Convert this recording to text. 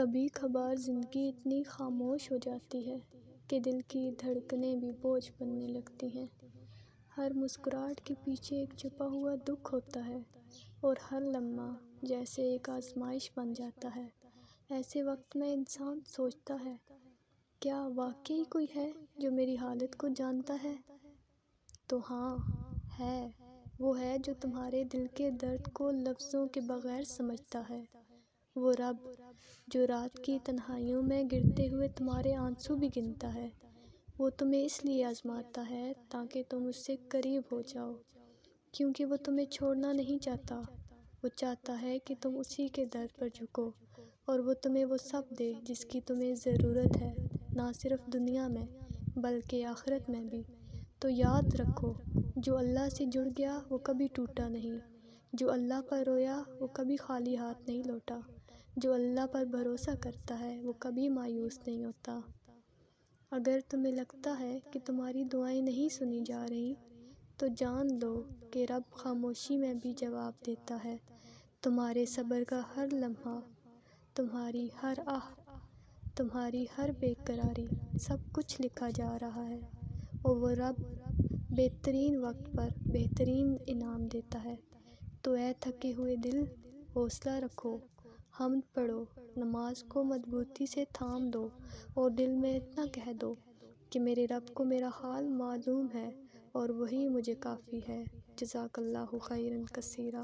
کبھی کبھار زندگی اتنی خاموش ہو جاتی ہے کہ دل کی دھڑکنیں بھی بوجھ بننے لگتی ہیں۔ ہر مسکراہٹ کے پیچھے ایک چھپا ہوا دکھ ہوتا ہے اور ہر لمحہ جیسے ایک آزمائش بن جاتا ہے۔ ایسے وقت میں انسان سوچتا ہے، کیا واقعی کوئی ہے جو میری حالت کو جانتا ہے؟ تو ہاں ہے، وہ ہے جو تمہارے دل کے درد کو لفظوں کے بغیر سمجھتا ہے۔ وہ رب جو رات کی تنہائیوں میں گرتے ہوئے تمہارے آنسو بھی گنتا ہے۔ وہ تمہیں اس لیے آزماتا ہے تاکہ تم اس سے قریب ہو جاؤ، کیونکہ وہ تمہیں چھوڑنا نہیں چاہتا۔ وہ چاہتا ہے کہ تم اسی کے در پر جھکو اور وہ تمہیں وہ سب دے جس کی تمہیں ضرورت ہے، نہ صرف دنیا میں بلکہ آخرت میں بھی۔ تو یاد رکھو، جو اللہ سے جڑ گیا وہ کبھی ٹوٹا نہیں، جو اللہ پر رویا وہ کبھی خالی ہاتھ نہیں لوٹا، جو اللہ پر بھروسہ کرتا ہے وہ کبھی مایوس نہیں ہوتا۔ اگر تمہیں لگتا ہے کہ تمہاری دعائیں نہیں سنی جا رہی، تو جان لو کہ رب خاموشی میں بھی جواب دیتا ہے۔ تمہارے صبر کا ہر لمحہ، تمہاری ہر آہ، تمہاری ہر بے قراری، سب کچھ لکھا جا رہا ہے، اور وہ رب بہترین وقت پر بہترین انعام دیتا ہے۔ تو اے تھکے ہوئے دل، حوصلہ رکھو، حمد پڑھو، نماز کو مضبوطی سے تھام دو اور دل میں اتنا کہہ دو کہ میرے رب کو میرا حال معلوم ہے اور وہی مجھے کافی ہے۔ جزاک اللہ خیرا کثیرا۔